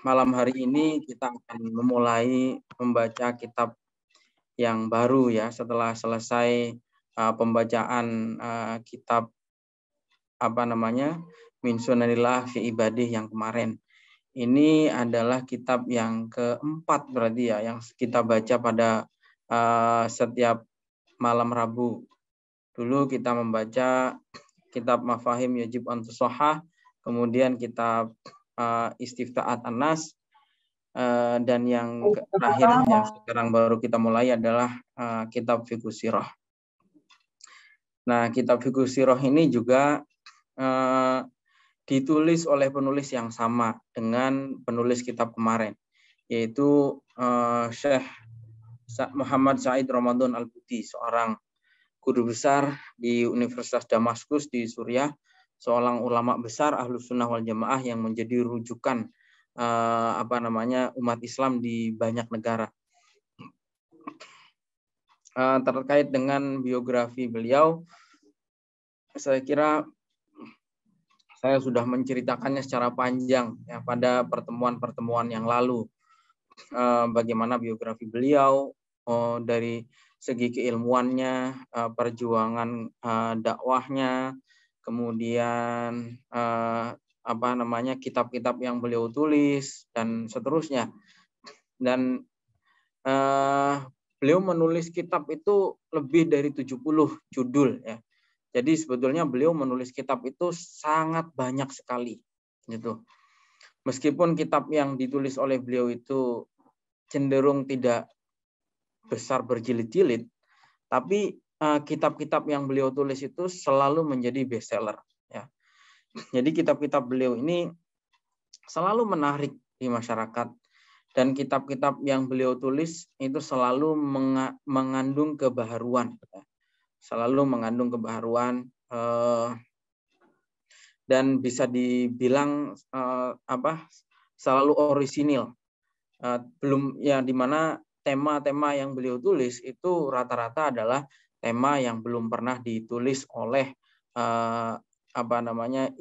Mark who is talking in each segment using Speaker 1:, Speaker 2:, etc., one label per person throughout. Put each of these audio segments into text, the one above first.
Speaker 1: malam hari ini kita akan memulai membaca kitab yang baru ya setelah selesai pembacaan kitab Min Sunanillah fi Ibadih yang kemarin. Ini adalah kitab yang keempat berarti ya yang kita baca pada setiap malam Rabu. Dulu kita membaca kitab Mafahim Yajib an Tusahhah, kemudian kitab Istifta'at An-Nas, dan yang terakhir yang sekarang baru kita mulai adalah kitab Fiqhus Sirah. Nah, kitab Fiqhus Sirah ini juga ditulis oleh penulis yang sama dengan penulis kitab kemarin, yaitu Syekh Muhammad Said Ramadan Al-Buti, seorang guru besar di Universitas Damaskus di Suriah, seorang ulama besar Ahlus Sunnah wal Jamaah yang menjadi rujukan umat Islam di banyak negara. Terkait dengan biografi beliau, saya kira saya sudah menceritakannya secara panjang ya pada pertemuan-pertemuan yang lalu. Bagaimana biografi beliau dari segi keilmuannya, perjuangan dakwahnya, kemudian kitab-kitab yang beliau tulis dan seterusnya. Dan beliau menulis kitab itu lebih dari 70 judul ya. Jadi sebetulnya beliau menulis kitab itu sangat banyak sekali gitu. Meskipun kitab yang ditulis oleh beliau itu cenderung tidak besar berjilid-jilid, tapi kitab-kitab yang beliau tulis itu selalu menjadi bestseller ya. Jadi kitab-kitab beliau ini selalu menarik di masyarakat, dan kitab-kitab yang beliau tulis itu selalu mengandung kebaharuan ya. Selalu mengandung kebaharuan dan bisa dibilang selalu orisinil. Belum ya, dimana tema-tema yang beliau tulis itu rata-rata adalah tema yang belum pernah ditulis oleh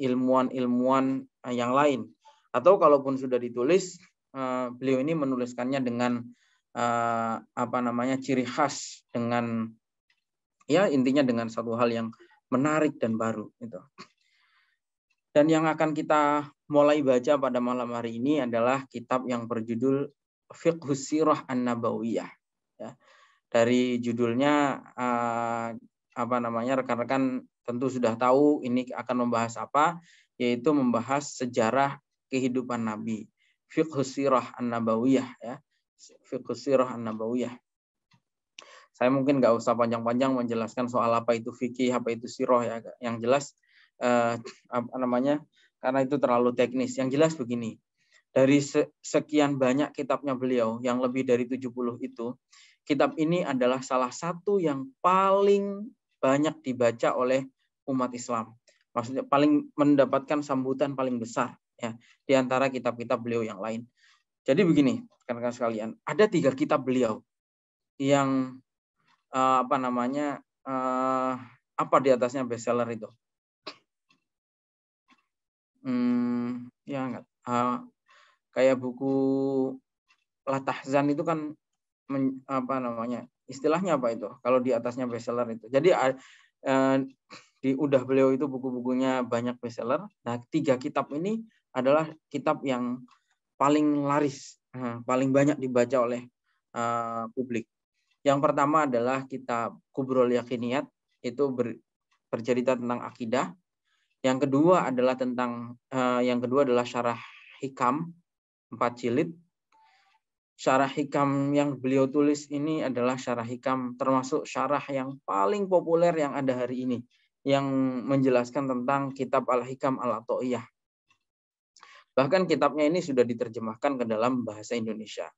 Speaker 1: ilmuwan-ilmuwan yang lain, atau kalaupun sudah ditulis, beliau ini menuliskannya dengan ciri khas, dengan ya intinya dengan satu hal yang menarik dan baru gitu. Dan yang akan kita mulai baca pada malam hari ini adalah kitab yang berjudul Fiqhus Sirah An-Nabawiyah ya. Dari judulnya rekan-rekan tentu sudah tahu ini akan membahas apa, yaitu membahas sejarah kehidupan Nabi. Fiqhus Sirah An-Nabawiyah ya. Fiqhus Sirah An-Nabawiyah. Saya mungkin nggak usah panjang-panjang menjelaskan soal apa itu fikih, apa itu sirah ya. Yang jelas karena itu terlalu teknis. Yang jelas begini, dari sekian banyak kitabnya beliau yang lebih dari 70 itu, kitab ini adalah salah satu yang paling banyak dibaca oleh umat Islam. Maksudnya paling mendapatkan sambutan paling besar ya di antara kitab-kitab beliau yang lain. Jadi begini, rekan-rekan sekalian, ada 3 kitab beliau yang apa di atasnya bestseller itu? Kayak buku Latahzan itu kan istilahnya apa itu? Kalau di atasnya bestseller itu. Jadi udah beliau itu buku-bukunya banyak bestseller. Nah, 3 kitab ini adalah kitab yang paling laris, paling banyak dibaca oleh publik. Yang pertama adalah kitab Kubrul Yaqiniyat, itu bercerita tentang akidah. Yang kedua adalah Syarah Hikam 4 jilid. Syarah Hikam yang beliau tulis ini adalah Syarah Hikam termasuk syarah yang paling populer yang ada hari ini, yang menjelaskan tentang kitab Al-Hikam Al-Athaiyah. Bahkan kitabnya ini sudah diterjemahkan ke dalam bahasa Indonesia.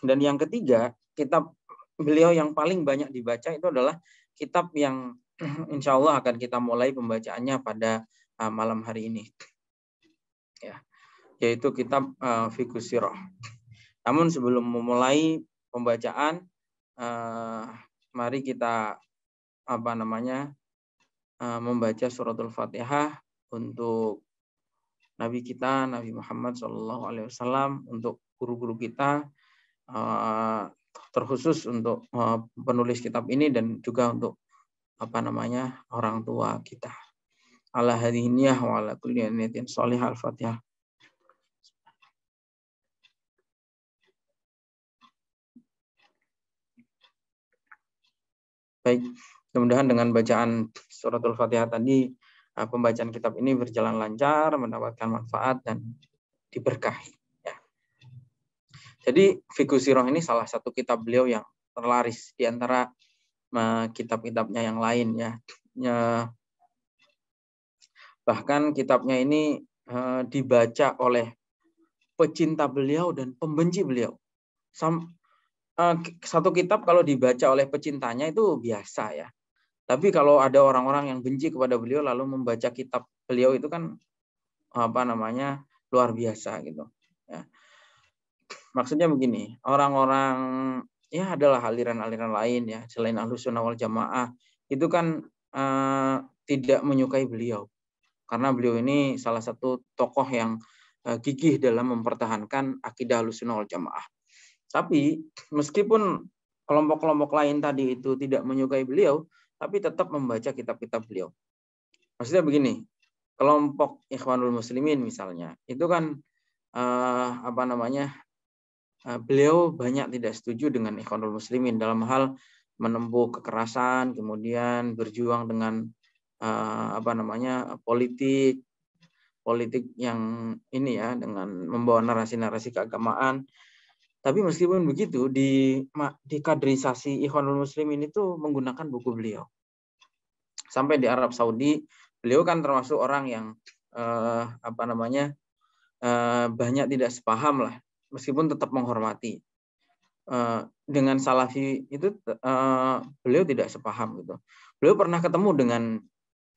Speaker 1: Dan yang ketiga, kitab beliau yang paling banyak dibaca itu adalah kitab yang insya Allah akan kita mulai pembacaannya pada malam hari ini, ya, yaitu kitab Fiqhus Sirah. Namun sebelum memulai pembacaan, mari kita membaca suratul Fatihah untuk Nabi kita, Nabi Muhammad SAW, untuk guru-guru kita, terkhusus untuk penulis kitab ini dan juga untuk orang tua kita. Ala hadhihi niyyah wa ala kulli niyatin shalihah. Al-Fatihah. Baik, mudah-mudahan dengan bacaan suratul Fatihah tadi, pembacaan kitab ini berjalan lancar, mendapatkan manfaat dan diberkahi. Ya. Jadi Fiqh Sirah ini salah satu kitab beliau yang terlaris di antara kitab-kitabnya yang lain, ya. Bahkan kitabnya ini dibaca oleh pecinta beliau dan pembenci beliau. Satu kitab kalau dibaca oleh pecintanya itu biasa, ya. Tapi kalau ada orang-orang yang benci kepada beliau lalu membaca kitab beliau, itu kan luar biasa gitu. Ya. Maksudnya begini, orang-orang, ya adalah aliran-aliran lain, ya selain Ahlus Sunnah wal Jamaah, itu kan tidak menyukai beliau karena beliau ini salah satu tokoh yang gigih dalam mempertahankan akidah Ahlus Sunnah wal Jamaah. Tapi meskipun kelompok-kelompok lain tadi itu tidak menyukai beliau, tapi tetap membaca kitab-kitab beliau. Maksudnya begini, kelompok Ikhwanul Muslimin misalnya, itu kan beliau banyak tidak setuju dengan Ikhwanul Muslimin dalam hal menempuh kekerasan, kemudian berjuang dengan politik yang ini, ya, dengan membawa narasi-narasi keagamaan. Tapi meskipun begitu, di kaderisasi Ikhwanul Muslimin itu menggunakan buku beliau. Sampai di Arab Saudi, beliau kan termasuk orang yang banyak tidak sepaham lah, meskipun tetap menghormati. Dengan Salafi itu beliau tidak sepaham gitu. Beliau pernah ketemu dengan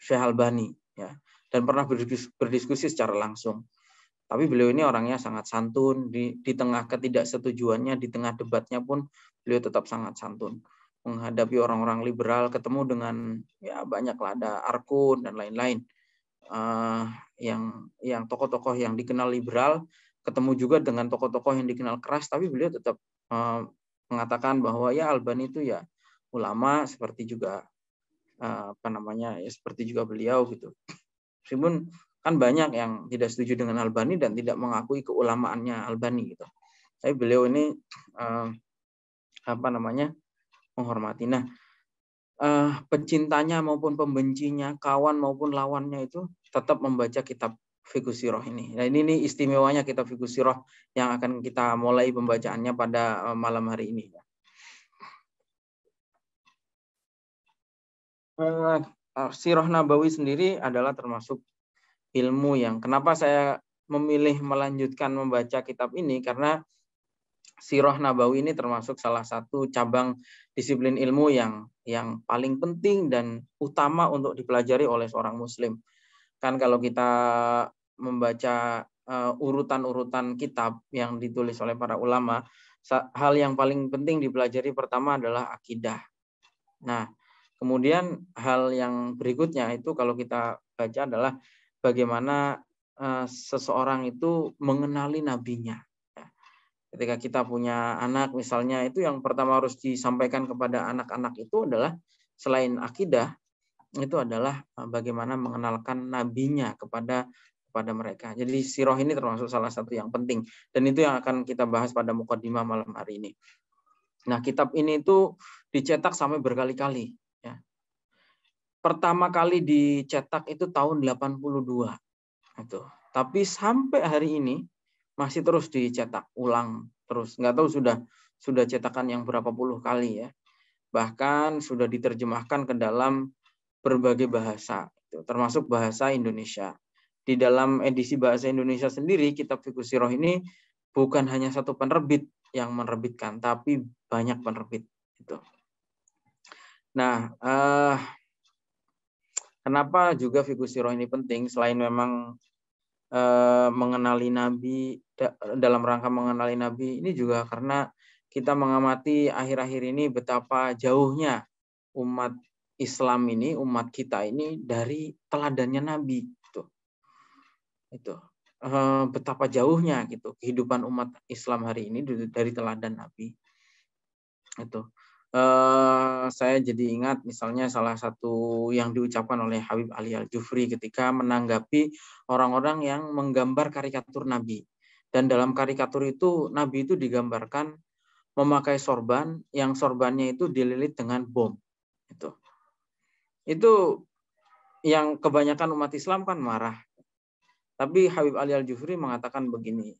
Speaker 1: Syekh Albani, ya, dan pernah berdiskusi secara langsung. Tapi beliau ini orangnya sangat santun, di tengah ketidaksetujuannya, di tengah debatnya pun beliau tetap sangat santun. Menghadapi orang-orang liberal, ketemu dengan, ya banyaklah, ada Arkun dan lain-lain. Yang tokoh-tokoh yang dikenal liberal, ketemu juga dengan tokoh-tokoh yang dikenal keras, tapi beliau tetap mengatakan bahwa ya Albani itu ya ulama seperti juga seperti juga beliau gitu. Meskipun kan banyak yang tidak setuju dengan Albani dan tidak mengakui keulamaannya Albani gitu. Tapi beliau ini menghormati. Nah, pecintanya maupun pembencinya, kawan maupun lawannya itu tetap membaca kitab Fiqh Sirah ini. Nah, ini istimewanya kitab Fiqh Sirah yang akan kita mulai pembacaannya pada malam hari ini. Sirah Nabawi sendiri adalah termasuk ilmu yang, kenapa saya memilih melanjutkan membaca kitab ini, karena Sirah Nabawi ini termasuk salah satu cabang disiplin ilmu yang paling penting dan utama untuk dipelajari oleh seorang muslim. Kan kalau kita membaca urutan-urutan kitab yang ditulis oleh para ulama, hal yang paling penting dipelajari pertama adalah akidah. Nah, kemudian hal yang berikutnya itu kalau kita baca adalah bagaimana seseorang itu mengenali nabinya. Ketika kita punya anak misalnya, itu yang pertama harus disampaikan kepada anak-anak itu adalah selain akidah, itu adalah bagaimana mengenalkan nabinya kepada mereka. Jadi sirah ini termasuk salah satu yang penting, dan itu yang akan kita bahas pada muqaddimah malam hari ini. Nah, kitab ini itu dicetak sampai berkali-kali, ya. Pertama kali dicetak itu tahun 82. Itu. Tapi sampai hari ini masih terus dicetak ulang terus. Nggak tahu sudah cetakan yang berapa puluh kali, ya. Bahkan sudah diterjemahkan ke dalam berbagai bahasa, termasuk bahasa Indonesia. Di dalam edisi bahasa Indonesia sendiri, kitab Fiqh Sirah ini bukan hanya satu penerbit yang menerbitkan, tapi banyak penerbit. Itu. Nah, kenapa juga Fiqh Sirah ini penting? Selain memang mengenali Nabi, dalam rangka mengenali Nabi, ini juga karena kita mengamati akhir-akhir ini betapa jauhnya umat Islam ini, umat kita ini dari teladannya Nabi. Itu. betapa jauhnya gitu kehidupan umat Islam hari ini dari teladan Nabi. Itu saya jadi ingat misalnya salah satu yang diucapkan oleh Habib Ali Al-Jufri ketika menanggapi orang-orang yang menggambar karikatur Nabi. Dan dalam karikatur itu Nabi itu digambarkan memakai sorban, yang sorbannya itu dililit dengan bom. Itu yang kebanyakan umat Islam kan marah. Tapi Habib Ali Al-Jufri mengatakan begini,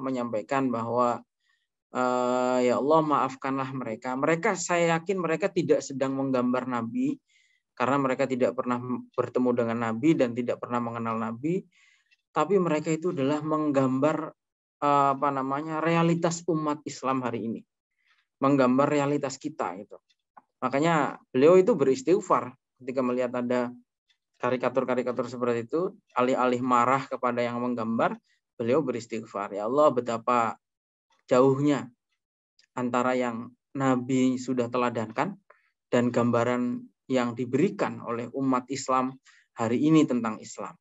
Speaker 1: menyampaikan bahwa ya Allah maafkanlah mereka. Saya yakin mereka tidak sedang menggambar Nabi karena mereka tidak pernah bertemu dengan Nabi dan tidak pernah mengenal Nabi. Tapi mereka itu adalah menggambar realitas umat Islam hari ini, menggambar realitas kita itu. Makanya beliau itu beristighfar ketika melihat ada karikatur-karikatur seperti itu, alih-alih marah kepada yang menggambar, beliau beristighfar. Ya Allah, betapa jauhnya antara yang Nabi sudah teladankan dan gambaran yang diberikan oleh umat Islam hari ini tentang Islam.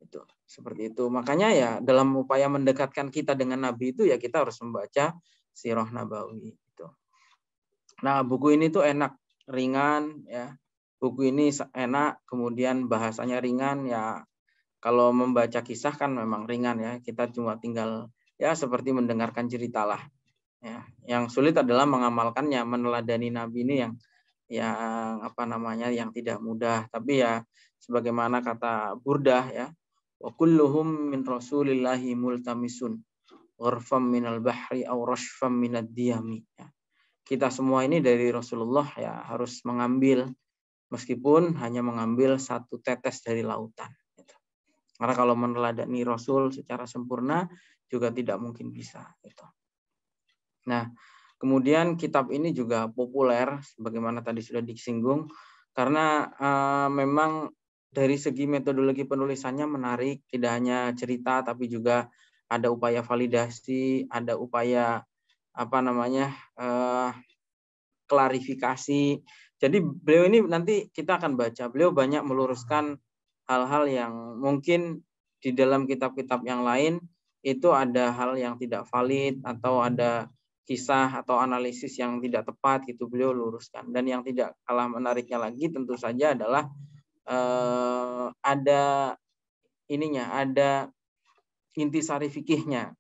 Speaker 1: Itu seperti itu. Makanya ya dalam upaya mendekatkan kita dengan Nabi itu ya kita harus membaca Sirah Nabawi. Nah, buku ini tuh enak, ringan ya. Buku ini enak, kemudian bahasanya ringan ya. Kalau membaca kisah kan memang ringan ya. Kita cuma tinggal ya seperti mendengarkan cerita lah. Ya, yang sulit adalah mengamalkannya, meneladani Nabi ini yang yang tidak mudah. Tapi ya sebagaimana kata Burdah ya, wa kulluhum min rasulillahi multamisun gharfam minal bahri aw rashfam minad diyami. Ya. Kita semua ini dari Rasulullah ya harus mengambil meskipun hanya mengambil satu tetes dari lautan. Gitu. Karena kalau meneladani Rasul secara sempurna juga tidak mungkin bisa. Gitu. Nah, kemudian kitab ini juga populer, sebagaimana tadi sudah disinggung, karena memang dari segi metodologi penulisannya menarik, tidak hanya cerita, tapi juga ada upaya validasi, ada upaya klarifikasi. Jadi beliau ini nanti kita akan baca, beliau banyak meluruskan hal-hal yang mungkin di dalam kitab-kitab yang lain itu ada hal yang tidak valid atau ada kisah atau analisis yang tidak tepat gitu beliau luruskan. Dan yang tidak kalah menariknya lagi tentu saja adalah ada intisari fikihnya.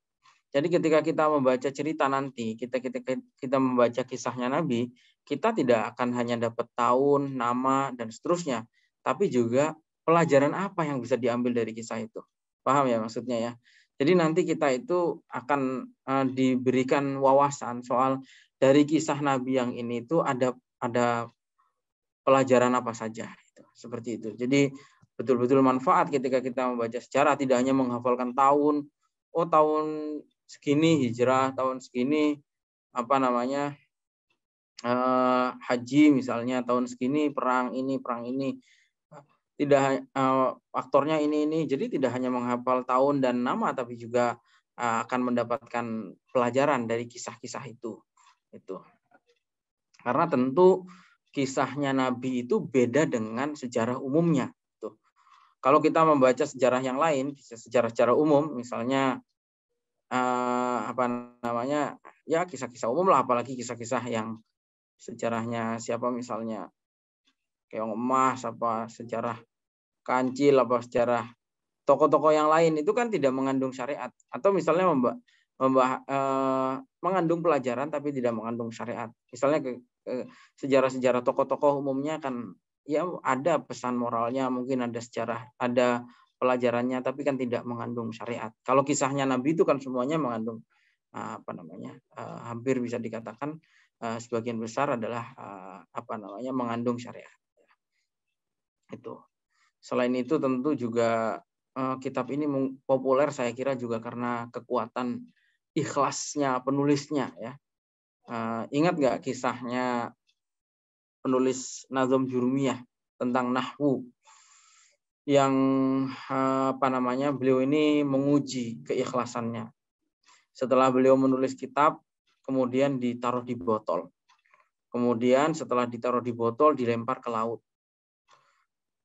Speaker 1: Jadi ketika kita membaca cerita nanti, kita membaca kisahnya Nabi, kita tidak akan hanya dapat tahun, nama, dan seterusnya, tapi juga pelajaran apa yang bisa diambil dari kisah itu. Paham ya maksudnya ya? Jadi nanti kita itu akan diberikan wawasan soal dari kisah Nabi yang ini itu ada pelajaran apa saja. Seperti itu. Jadi betul-betul manfaat ketika kita membaca sejarah, tidak hanya menghafalkan tahun, tahun segini hijrah, tahun segini haji misalnya, tahun segini perang ini tidak aktornya ini jadi tidak hanya menghafal tahun dan nama tapi juga akan mendapatkan pelajaran dari kisah-kisah itu karena tentu kisahnya Nabi itu beda dengan sejarah umumnya kalau kita membaca sejarah yang lain, sejarah-sejarah umum misalnya kisah-kisah umum lah, apalagi kisah-kisah yang sejarahnya siapa misalnya Keong Emas, sejarah Kancil, sejarah tokoh-tokoh yang lain itu kan tidak mengandung syariat atau misalnya mengandung pelajaran tapi tidak mengandung syariat. Misalnya sejarah-sejarah tokoh-tokoh umumnya kan ya ada pesan moralnya, mungkin ada sejarah, ada pelajarannya tapi kan tidak mengandung syariat. Kalau kisahnya Nabi itu kan semuanya mengandung hampir bisa dikatakan sebagian besar adalah mengandung syariat. Itu. Selain itu tentu juga kitab ini populer saya kira juga karena kekuatan ikhlasnya penulisnya ya. Ingat nggak kisahnya penulis Nazom Jurumiyah tentang nahwu yang beliau ini menguji keikhlasannya. Setelah beliau menulis kitab, kemudian ditaruh di botol. Kemudian setelah ditaruh di botol dilempar ke laut.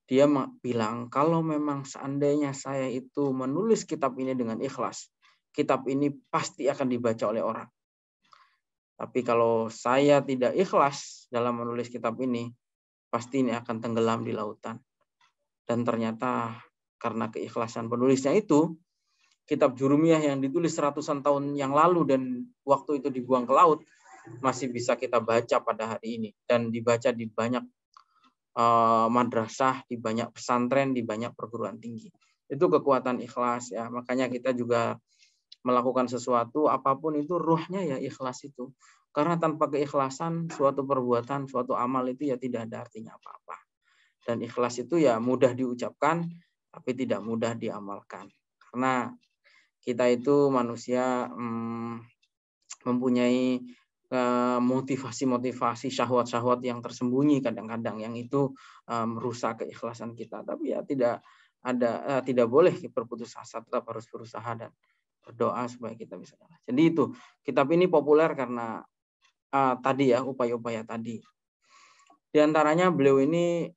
Speaker 1: Dia bilang, kalau memang seandainya saya itu menulis kitab ini dengan ikhlas, kitab ini pasti akan dibaca oleh orang. Tapi kalau saya tidak ikhlas dalam menulis kitab ini, pasti ini akan tenggelam di lautan. Dan ternyata karena keikhlasan penulisnya itu, kitab Jurumiyah yang ditulis ratusan tahun yang lalu dan waktu itu dibuang ke laut, masih bisa kita baca pada hari ini. Dan dibaca di banyak madrasah, di banyak pesantren, di banyak perguruan tinggi. Itu kekuatan ikhlas ya. Makanya kita juga melakukan sesuatu apapun itu ruhnya ya ikhlas itu. Karena tanpa keikhlasan suatu perbuatan, suatu amal itu ya tidak ada artinya apa-apa. Dan ikhlas itu ya mudah diucapkan tapi tidak mudah diamalkan. Karena kita itu manusia mempunyai motivasi-motivasi syahwat-syahwat yang tersembunyi kadang-kadang yang itu merusak keikhlasan kita. Tapi ya tidak boleh berputus asa, tetap harus berusaha dan berdoa supaya kita bisa. Jadi itu kitab ini populer karena tadi ya upaya-upaya tadi. Di antaranya beliau ini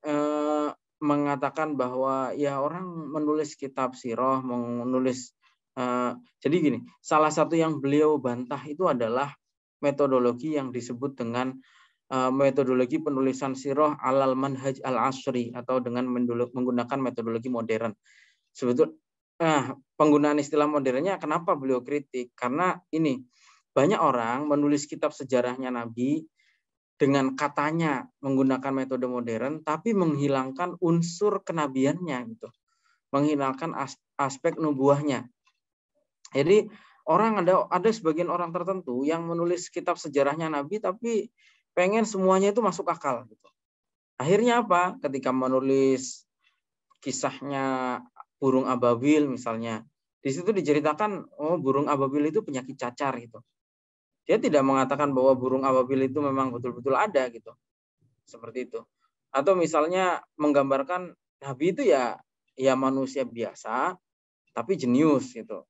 Speaker 1: mengatakan bahwa ya orang menulis kitab sirah, menulis jadi gini, salah satu yang beliau bantah itu adalah metodologi yang disebut dengan metodologi penulisan sirah alal manhaj al-asri atau dengan menggunakan metodologi modern. Sebetulnya penggunaan istilah modernnya kenapa beliau kritik? Karena ini banyak orang menulis kitab sejarahnya Nabi dengan katanya menggunakan metode modern tapi menghilangkan unsur kenabiannya gitu. Menghilangkan aspek nubuahnya. Jadi ada sebagian orang tertentu yang menulis kitab sejarahnya Nabi tapi pengen semuanya itu masuk akal gitu. Akhirnya apa? Ketika menulis kisahnya burung ababil misalnya, di situ diceritakan burung ababil itu penyakit cacar gitu. Dia tidak mengatakan bahwa burung ababil itu memang betul-betul ada gitu. Seperti itu. Atau misalnya menggambarkan Nabi itu ya manusia biasa tapi jenius gitu.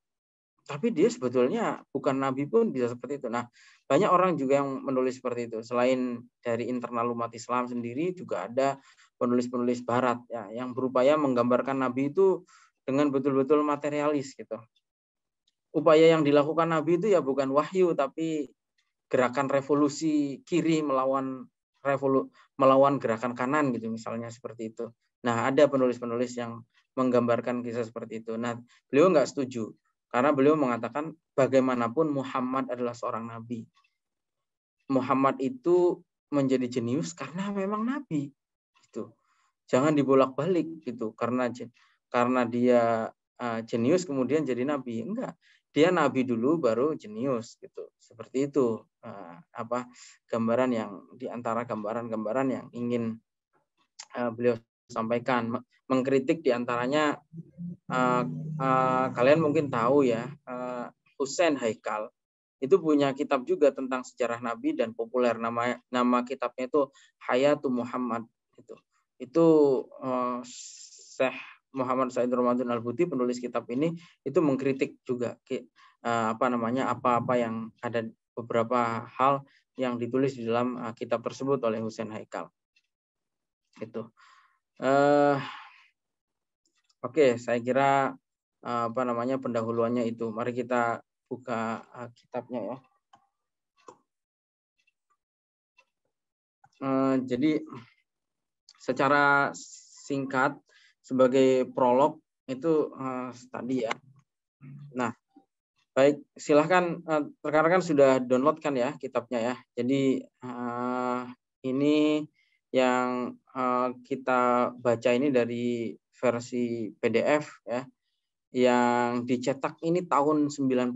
Speaker 1: Tapi dia sebetulnya bukan Nabi pun bisa seperti itu. Nah, banyak orang juga yang menulis seperti itu. Selain dari internal umat Islam sendiri, juga ada penulis-penulis Barat ya, yang berupaya menggambarkan Nabi itu dengan betul-betul materialis gitu. Upaya yang dilakukan Nabi itu ya bukan wahyu, tapi gerakan revolusi kiri melawan gerakan kanan gitu, misalnya seperti itu. Nah, ada penulis-penulis yang menggambarkan kisah seperti itu. Nah, beliau nggak setuju. Karena beliau mengatakan bagaimanapun Muhammad adalah seorang nabi. Muhammad itu menjadi jenius karena memang nabi. Gitu. Jangan dibolak-balik gitu karena dia jenius kemudian jadi nabi. Enggak. Dia nabi dulu baru jenius gitu. Seperti itu gambaran yang di antara gambaran-gambaran yang ingin beliau sampaikan. Mengkritik diantaranya kalian mungkin tahu ya, Hussein Haikal itu punya kitab juga tentang sejarah Nabi dan populer, nama kitabnya itu Hayatu Muhammad itu Syekh Muhammad Said Ramadan Al-Buti penulis kitab ini itu mengkritik juga apa-apa yang ada beberapa hal yang ditulis di dalam kitab tersebut oleh Hussein Haikal. Itu. Oke, saya kira pendahuluannya itu. Mari kita buka kitabnya ya. Jadi secara singkat sebagai prolog itu tadi ya. Nah, baik, silahkan rekan-rekan sudah download kan ya kitabnya ya. Jadi ini yang kita baca ini dari versi PDF ya. Yang dicetak ini tahun 91.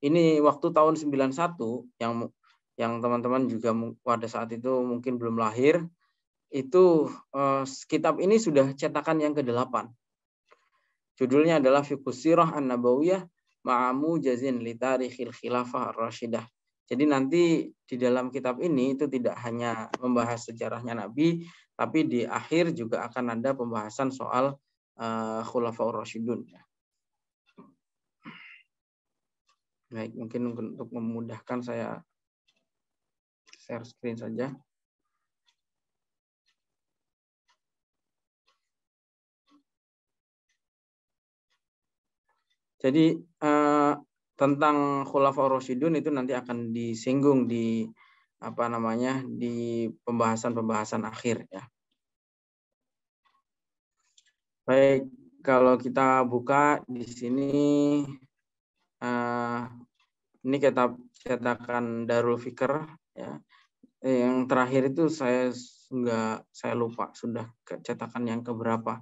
Speaker 1: Ini waktu tahun 91 yang teman-teman juga pada saat itu mungkin belum lahir. Itu kitab ini sudah cetakan yang ke-8. Judulnya adalah Fiqhus Sirah An-Nabawiyah Ma'amu Jazin li Tarikhil Khilafah Ar-Rasyidah. Jadi nanti di dalam kitab ini itu tidak hanya membahas sejarahnya Nabi, tapi di akhir juga akan ada pembahasan soal Khulafaur Rasyidun. Baik, mungkin untuk memudahkan saya share screen saja. Jadi tentang Khulafaur Rasyidun itu nanti akan disinggung di di pembahasan akhir ya. Baik, kalau kita buka di sini ini kitab cetakan Darul Fikr ya. Yang terakhir itu saya lupa sudah cetakan yang keberapa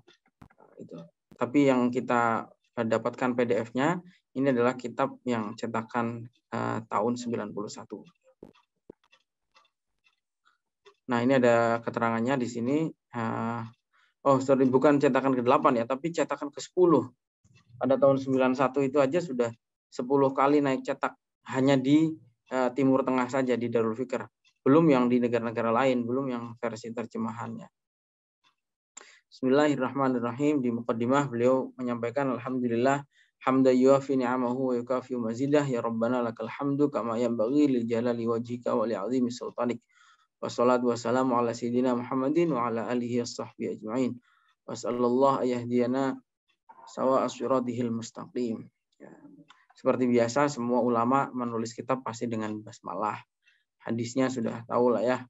Speaker 1: itu. Tapi yang kita dapatkan PDF-nya ini adalah kitab yang cetakan tahun 91. Nah, ini ada keterangannya di sini. Bukan cetakan ke-8 ya, tapi cetakan ke-10. Pada tahun 91 itu aja sudah 10 kali naik cetak hanya di Timur Tengah saja di Darul Fikr. Belum yang di negara-negara lain, belum yang versi terjemahannya. Bismillahirrahmanirrahim. Di muqaddimah beliau menyampaikan alhamdulillah hamda yuafi ni'amahu wa yukafi mazidah ya rabbana lakal hamdu kama yanbaghi li jalali wajhika wa li 'azimi sultanik. Wassalatu wassalamu ala sayyidina Muhammadin wa ala alihi washabbihi ajma'in. Wassallallahu ayahdiyana sawa asyiratihil mustaqim. Ya. Seperti biasa semua ulama menulis kitab pasti dengan basmalah. Hadisnya sudah tahu lah ya.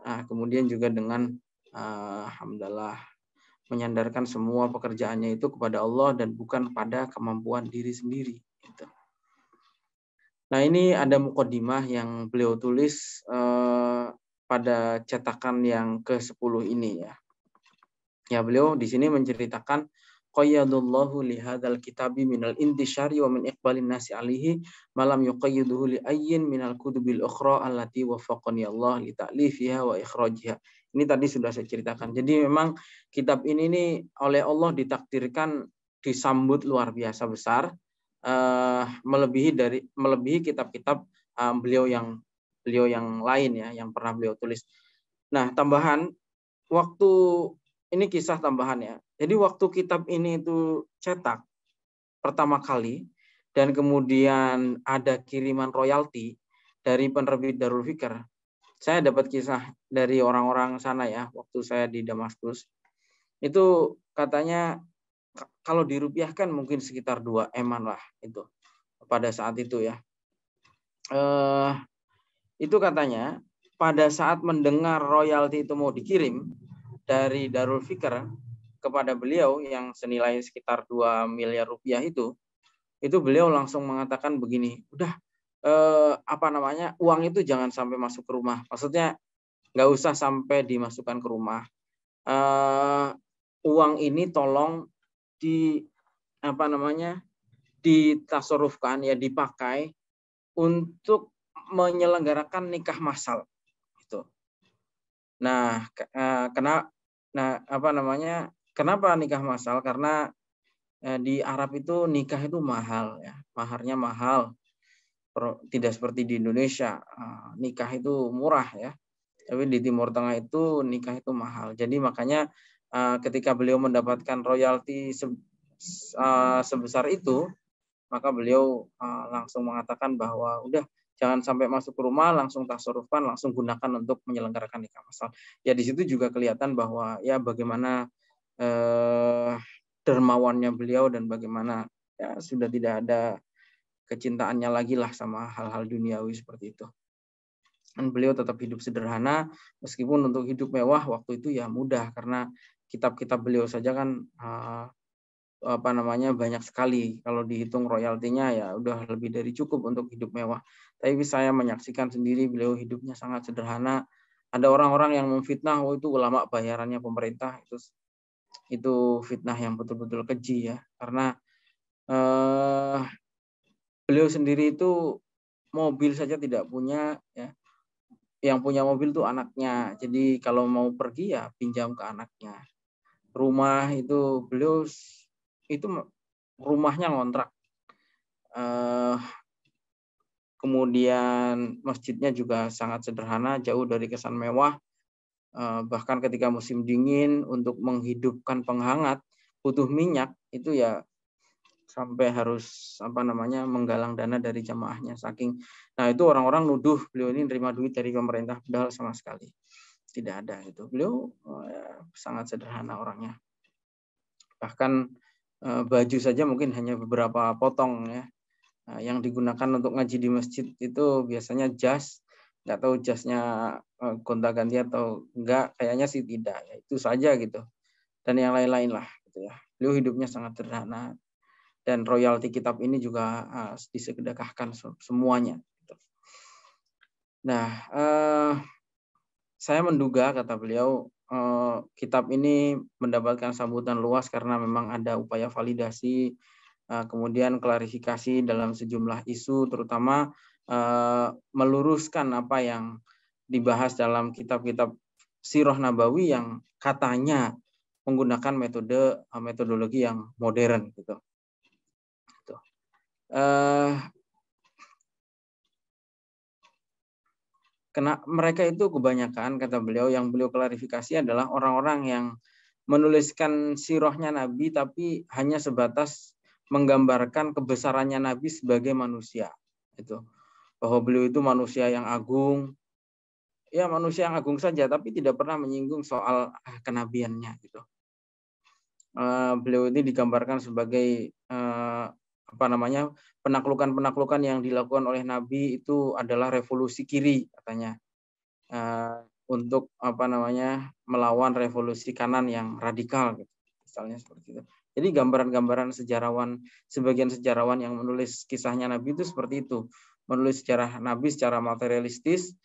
Speaker 1: Nah, kemudian juga dengan hamdalah menyandarkan semua pekerjaannya itu kepada Allah dan bukan pada kemampuan diri sendiri. Gitu. Nah, ini ada muqaddimah yang beliau tulis pada cetakan yang ke-10 ini ya. Ya, beliau di sini menceritakan qayyadallahu li hadzal kitabi minal intishari wa min iqbalin nasi alihi malam yuqayyiduhu li ayyin minal kutubil ukhra allati waffaqani Allah li ta'lifiha wa ikhrajiha. Ini tadi sudah saya ceritakan. Jadi memang kitab ini nih oleh Allah ditakdirkan disambut luar biasa besar, melebihi kitab-kitab beliau yang lain ya, yang pernah beliau tulis. Nah, tambahan waktu ini kisah tambahan ya. Jadi waktu kitab ini itu cetak pertama kali dan kemudian ada kiriman royalti dari penerbit Darul Fikr. Saya dapat kisah dari orang-orang sana ya waktu saya di Damaskus. Itu katanya kalau dirupiahkan mungkin sekitar 2 eman lah itu pada saat itu ya. Itu katanya pada saat mendengar royalti itu mau dikirim dari Darul Fikr kepada beliau yang senilai sekitar 2 miliar rupiah itu beliau langsung mengatakan begini, udah uang itu jangan sampai masuk ke rumah. Maksudnya nggak usah sampai dimasukkan ke rumah. Uang ini tolong ditasarufkan ya, dipakai untuk menyelenggarakan nikah massal itu. Nah, kenapa nikah massal? Karena di Arab itu nikah itu mahal ya, maharnya mahal. Tidak seperti di Indonesia, nikah itu murah ya. Tapi di Timur Tengah itu nikah itu mahal. Jadi makanya ketika beliau mendapatkan royalti sebesar itu, maka beliau langsung mengatakan bahwa udah jangan sampai masuk ke rumah, langsung tasarufkan, langsung gunakan untuk menyelenggarakan nikah massal. Ya di situ juga kelihatan bahwa ya bagaimana dermawannya beliau dan bagaimana ya sudah tidak ada kecintaannya lagi lah sama hal-hal duniawi seperti itu. Dan beliau tetap hidup sederhana meskipun untuk hidup mewah waktu itu ya mudah karena kitab-kitab beliau saja kan banyak sekali. Kalau dihitung royaltinya ya udah lebih dari cukup untuk hidup mewah. Tapi saya menyaksikan sendiri beliau hidupnya sangat sederhana. Ada orang-orang yang memfitnah, itu ulama bayarannya pemerintah, itu fitnah yang betul-betul keji ya. Karena beliau sendiri itu mobil saja tidak punya ya. Yang punya mobil tuh anaknya. Jadi kalau mau pergi ya pinjam ke anaknya. Rumah itu beliau itu rumahnya ngontrak. Kemudian masjidnya juga sangat sederhana, jauh dari kesan mewah. Bahkan ketika musim dingin untuk menghidupkan penghangat butuh minyak itu ya sampai harus menggalang dana dari jamaahnya saking. Nah itu orang-orang nuduh beliau ini nerima duit dari pemerintah, padahal sama sekali tidak ada itu. Beliau sangat sederhana orangnya. Bahkan baju saja mungkin hanya beberapa potong ya. Yang digunakan untuk ngaji di masjid itu biasanya jas, nggak tahu jasnya gonta-ganti atau enggak, kayaknya sih tidak ya, itu saja gitu. Dan yang lain-lain lah gitu ya. Beliau hidupnya sangat sederhana dan royalti kitab ini juga disedekahkan semuanya gitu. Nah, saya menduga kata beliau kitab ini mendapatkan sambutan luas karena memang ada upaya validasi, kemudian klarifikasi dalam sejumlah isu, terutama meluruskan apa yang dibahas dalam kitab-kitab Sirah Nabawi yang katanya menggunakan metodologi yang modern gitu. Mereka itu kebanyakan kata beliau yang beliau klarifikasi adalah orang-orang yang menuliskan sirahnya Nabi tapi hanya sebatas menggambarkan kebesarannya Nabi sebagai manusia. Itu bahwa beliau itu manusia yang agung, ya manusia yang agung saja, tapi tidak pernah menyinggung soal kenabiannya gitu. Beliau ini digambarkan sebagai penaklukan-penaklukan yang dilakukan oleh Nabi itu adalah revolusi kiri katanya, untuk melawan revolusi kanan yang radikal gitu, misalnya seperti itu. Jadi gambaran-gambaran sebagian sejarawan yang menulis kisahnya Nabi itu seperti itu, menulis sejarah Nabi secara materialistis,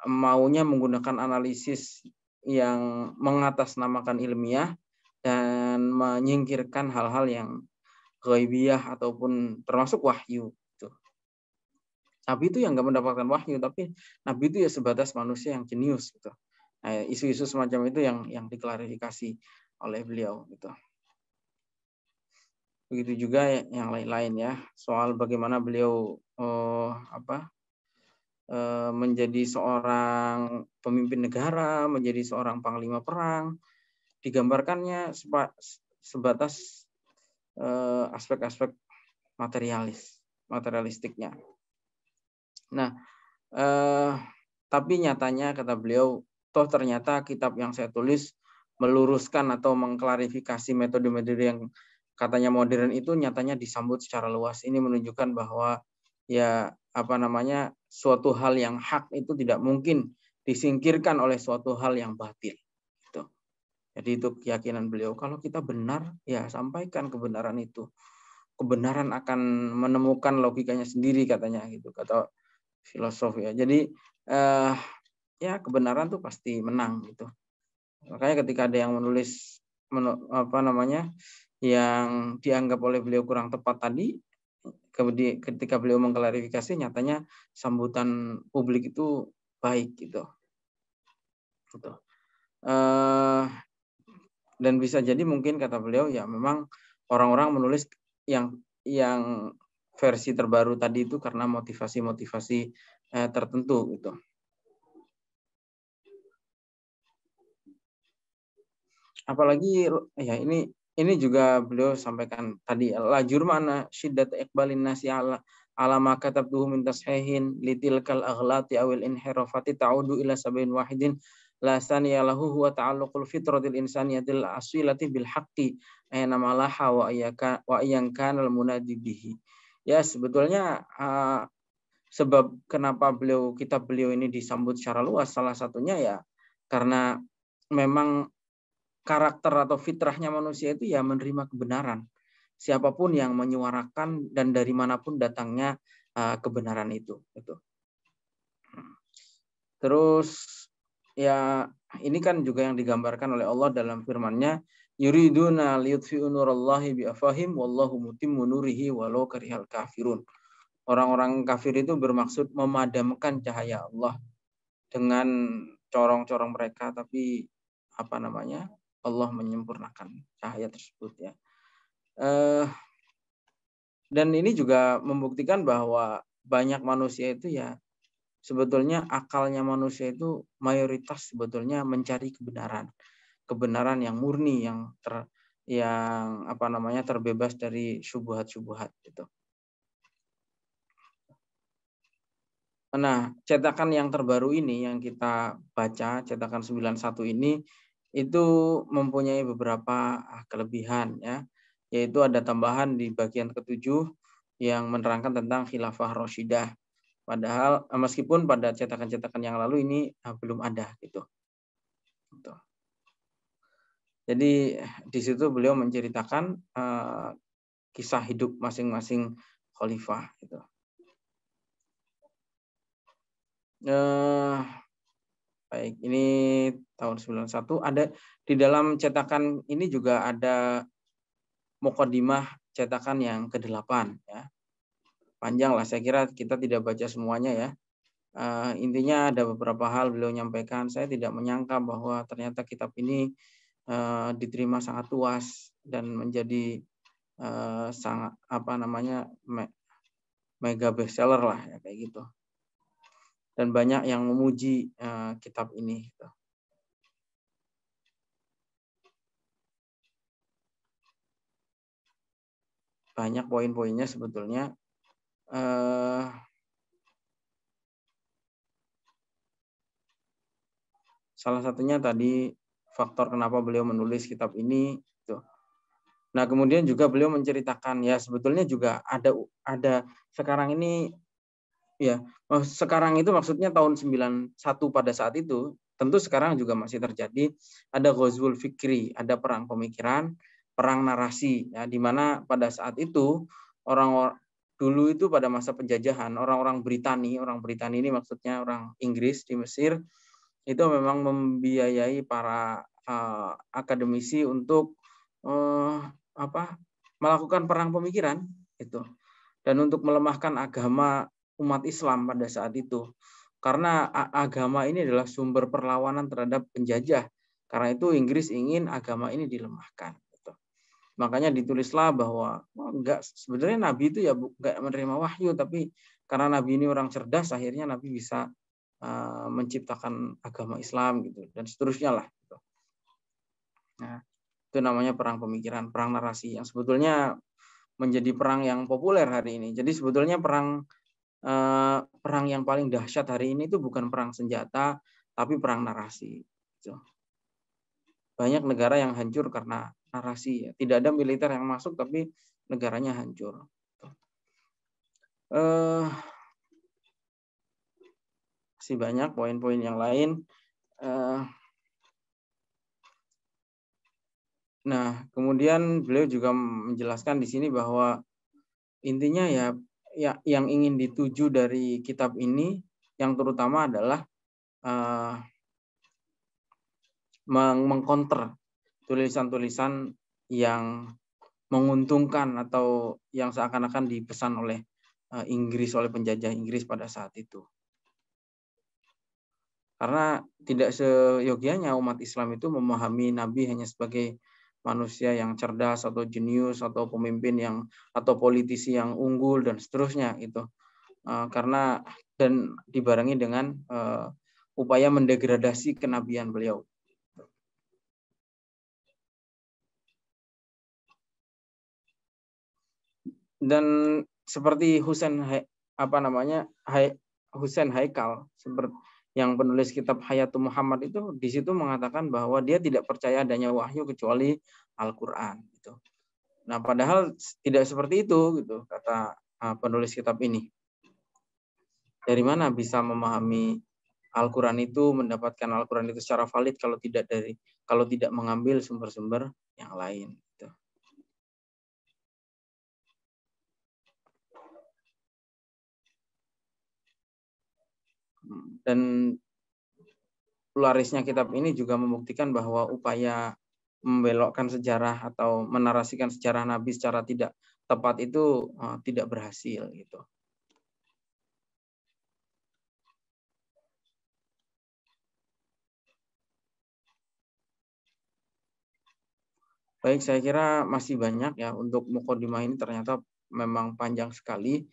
Speaker 1: maunya menggunakan analisis yang mengatasnamakan ilmiah dan menyingkirkan hal-hal yang ghaibiyah ataupun termasuk wahyu. Nabi itu yang nggak mendapatkan wahyu, tapi Nabi itu ya sebatas manusia yang jenius gitu. Nah, isu-isu semacam itu yang diklarifikasi oleh beliau gitu. Begitu juga yang lain-lain ya, soal bagaimana beliau menjadi seorang pemimpin negara, menjadi seorang panglima perang, digambarkannya sebatas aspek-aspek materialistiknya. Nah, tapi nyatanya kata beliau, toh ternyata kitab yang saya tulis meluruskan atau mengklarifikasi metode-metode yang katanya modern itu nyatanya disambut secara luas. Ini menunjukkan bahwa ya suatu hal yang hak itu tidak mungkin disingkirkan oleh suatu hal yang batil. Gitu. Jadi itu keyakinan beliau. Kalau kita benar, ya sampaikan kebenaran itu. Kebenaran akan menemukan logikanya sendiri katanya gitu, kata filosof ya. Jadi ya kebenaran tuh pasti menang gitu. Makanya ketika ada yang menulis yang dianggap oleh beliau kurang tepat tadi, ketika beliau mengklarifikasi, nyatanya sambutan publik itu baik gitu. Dan bisa jadi mungkin kata beliau ya memang orang-orang menulis yang versi terbaru tadi itu karena motivasi-motivasi tertentu gitu. Apalagi ya ini juga beliau sampaikan tadi, lajur mana syiddat iqbalin nasi ala ma katabtuhu min tashihin litilkal aghlati awil inhirafati ta'udu ila sab'in wahidin la saniya lahu huwa ta'alluqul fitratil insaniyatil asilati bil haqqi ayna malaha wa ayyan kanal munadi bihi. Ya sebetulnya sebab kenapa kitab beliau ini disambut secara luas, salah satunya ya karena memang karakter atau fitrahnya manusia itu ya menerima kebenaran. Siapapun yang menyuarakan dan dari manapun datangnya kebenaran itu. Terus ya ini kan juga yang digambarkan oleh Allah dalam firman-Nya, yuriduna liyutfi'u nurallahi biafahim wallahu mutimmu nurihi walau karihal kafirun. Orang-orang kafir itu bermaksud memadamkan cahaya Allah dengan corong-corong mereka, tapi Allah menyempurnakan cahaya tersebut ya. Dan ini juga membuktikan bahwa banyak manusia itu ya sebetulnya akalnya manusia itu mayoritas sebetulnya mencari kebenaran yang murni, yang terbebas dari syubhat-syubhat gitu. Nah, cetakan yang terbaru ini yang kita baca, cetakan 91 ini itu mempunyai beberapa kelebihan ya. yaitu ada tambahan di bagian ke-7 yang menerangkan tentang khilafah Rasyidah. Padahal meskipun pada cetakan-cetakan yang lalu ini belum ada gitu. Jadi di situ beliau menceritakan kisah hidup masing-masing khalifah gitu. Baik, ini tahun 91 ada di dalam cetakan ini juga ada muqaddimah cetakan yang ke-8 ya. Panjang lah, saya kira kita tidak baca semuanya ya. Intinya ada beberapa hal beliau nyampaikan, saya tidak menyangka bahwa ternyata kitab ini diterima sangat luas dan menjadi sangat mega bestseller lah ya kayak gitu. Dan banyak yang memuji kitab ini. Gitu. Banyak poin-poinnya sebetulnya. Salah satunya tadi faktor kenapa beliau menulis kitab ini. Gitu. Nah kemudian juga beliau menceritakan ya sebetulnya juga ada sekarang ini ya sekarang itu maksudnya tahun 91 pada saat itu. Tentu sekarang juga masih terjadi, ada ghazwul fikri, ada perang pemikiran, perang narasi, ya, di mana pada saat itu orang-orang dulu itu pada masa penjajahan, orang Britani ini maksudnya orang Inggris di Mesir, itu memang membiayai para akademisi untuk melakukan perang pemikiran, itu, dan untuk melemahkan agama umat Islam pada saat itu. Karena agama ini adalah sumber perlawanan terhadap penjajah. Karena itu Inggris ingin agama ini dilemahkan. Gitu. Makanya ditulislah bahwa enggak, sebenarnya Nabi itu ya enggak menerima wahyu, tapi karena Nabi ini orang cerdas, akhirnya Nabi bisa menciptakan agama Islam gitu dan seterusnya lah. Gitu. Nah, itu namanya perang pemikiran, perang narasi yang sebetulnya menjadi perang yang populer hari ini. Jadi sebetulnya perang yang paling dahsyat hari ini itu bukan perang senjata, tapi perang narasi. Banyak negara yang hancur karena narasi. Tidak ada militer yang masuk, tapi negaranya hancur. Masih banyak poin-poin yang lain. Nah, kemudian beliau juga menjelaskan di sini bahwa intinya ya yang ingin dituju dari kitab ini yang terutama adalah mengkonter tulisan-tulisan yang menguntungkan atau yang seakan-akan dipesan oleh Inggris, oleh penjajah Inggris pada saat itu. Karena tidak seyogianya umat Islam itu memahami Nabi hanya sebagai manusia yang cerdas atau jenius atau pemimpin yang atau politisi yang unggul dan seterusnya itu. Karena dan dibarengi dengan upaya mendegradasi kenabian beliau. Dan seperti Husain Haikal seperti yang penulis kitab Hayatul Muhammad itu di situ mengatakan bahwa dia tidak percaya adanya wahyu kecuali Al-Qur'an gitu. Nah, padahal tidak seperti itu gitu kata penulis kitab ini. Dari mana bisa memahami Al-Qur'an itu, mendapatkan Al-Qur'an itu secara valid kalau tidak mengambil sumber-sumber yang lain gitu. Dan larisnya kitab ini juga membuktikan bahwa upaya membelokkan sejarah atau menarasikan sejarah Nabi secara tidak tepat itu tidak berhasil gitu. Baik, saya kira masih banyak ya untuk muqaddimah ini, ternyata memang panjang sekali.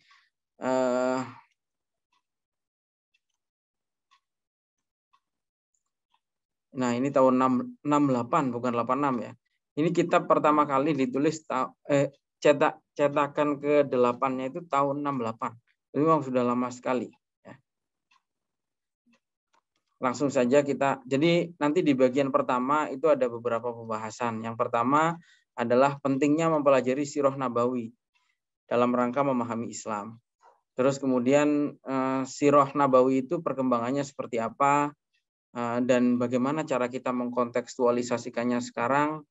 Speaker 1: Nah, ini tahun 68 bukan 86 ya. Ini kitab pertama kali ditulis cetakan ke-8-nya itu tahun 68. Itu memang sudah lama sekali ya. Langsung saja kita. Jadi nanti di bagian pertama itu ada beberapa pembahasan. Yang pertama adalah pentingnya mempelajari sirah nabawi dalam rangka memahami Islam. Terus kemudian sirah nabawi itu perkembangannya seperti apa, dan bagaimana cara kita mengkontekstualisasikannya sekarang.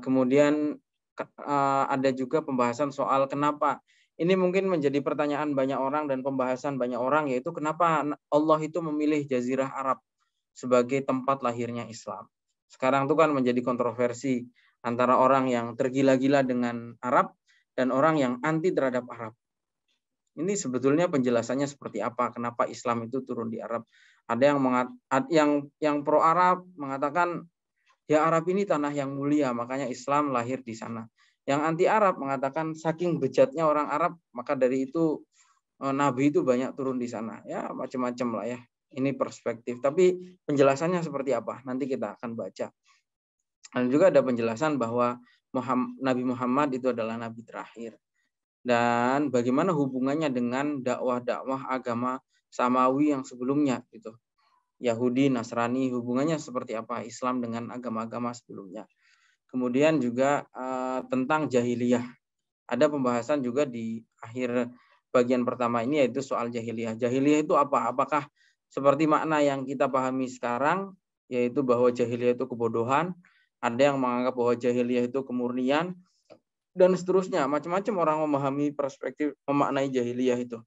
Speaker 1: Kemudian ada juga pembahasan soal kenapa. Ini mungkin menjadi pertanyaan banyak orang dan pembahasan banyak orang, yaitu kenapa Allah itu memilih Jazirah Arab sebagai tempat lahirnya Islam. Sekarang itu kan menjadi kontroversi antara orang yang tergila-gila dengan Arab dan orang yang anti terhadap Arab. Ini sebetulnya penjelasannya seperti apa? Kenapa Islam itu turun di Arab? Ada yang pro Arab mengatakan ya Arab ini tanah yang mulia, makanya Islam lahir di sana. Yang anti Arab mengatakan saking bejatnya orang Arab, maka dari itu Nabi itu banyak turun di sana. Ya macam-macam lah ya. Ini perspektif. Tapi penjelasannya seperti apa? Nanti kita akan baca. Dan juga ada penjelasan bahwa Nabi Muhammad itu adalah Nabi terakhir. Dan bagaimana hubungannya dengan dakwah-dakwah agama Samawi yang sebelumnya gitu. Yahudi, Nasrani, hubungannya seperti apa Islam dengan agama-agama sebelumnya. Kemudian juga tentang jahiliyah. Ada pembahasan juga di akhir bagian pertama ini, yaitu soal jahiliyah. Jahiliyah itu apa? Apakah seperti makna yang kita pahami sekarang, yaitu bahwa jahiliyah itu kebodohan, ada yang menganggap bahwa jahiliyah itu kemurnian, dan seterusnya. Macam-macam orang memahami perspektif memaknai jahiliyah itu.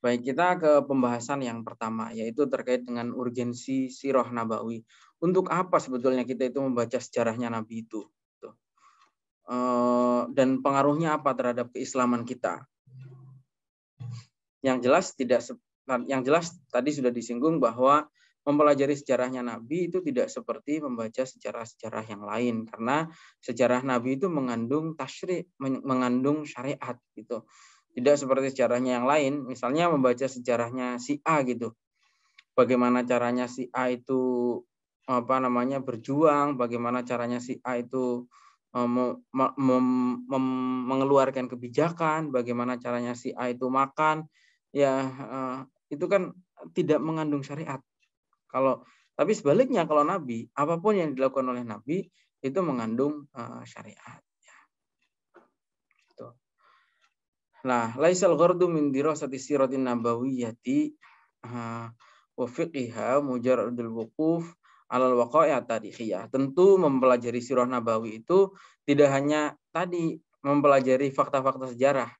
Speaker 1: Baik, kita ke pembahasan yang pertama, yaitu terkait dengan urgensi sirah nabawi. Untuk apa sebetulnya kita itu membaca sejarahnya Nabi itu? Dan pengaruhnya apa terhadap keislaman kita? Yang jelas tadi sudah disinggung bahwa mempelajari sejarahnya Nabi itu tidak seperti membaca sejarah-sejarah yang lain, karena sejarah Nabi itu mengandung tasyri', mengandung syariat gitu. Tidak seperti sejarahnya yang lain, misalnya membaca sejarahnya si A gitu. Bagaimana caranya si A itu berjuang, bagaimana caranya si A itu mengeluarkan kebijakan, bagaimana caranya si A itu makan, ya itu kan tidak mengandung syariat. Tapi sebaliknya kalau Nabi, apapun yang dilakukan oleh Nabi itu mengandung syariat. Nah, laisal ghardu min dirasati siratin nabawiyyati wa fiqhiha mujarradul wuquf alal waqa'i' tarikhiyah. Tentu mempelajari sirah nabawi itu tidak hanya tadi mempelajari fakta-fakta sejarah.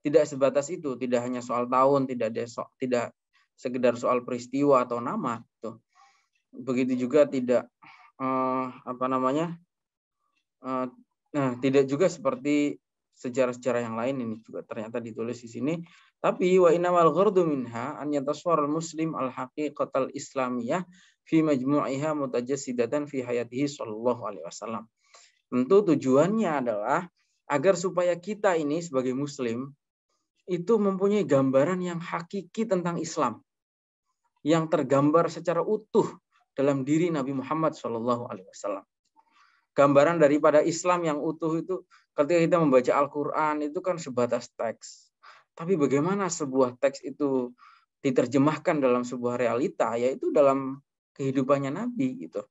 Speaker 1: Tidak sebatas itu, tidak hanya soal tahun, tidak sekedar soal peristiwa atau nama tuh. Begitu juga tidak tidak juga seperti sejarah-sejarah yang lain ini juga ternyata ditulis di sini. Tapi wa innamal ghardu minha an yatasawwar muslim al-haqiqatal islamiyah fi majmu'iha mutajassidatan fi hayatihi sallallahu alaihi wasallam. Tentu tujuannya adalah agar supaya kita ini sebagai muslim itu mempunyai gambaran yang hakiki tentang Islam, yang tergambar secara utuh dalam diri Nabi Muhammad sallallahu alaihi wasallam. Gambaran daripada Islam yang utuh itu ketika kita membaca Al-Quran itu kan sebatas teks. Tapi bagaimana sebuah teks itu diterjemahkan dalam sebuah realita, yaitu dalam kehidupannya Nabi gitu.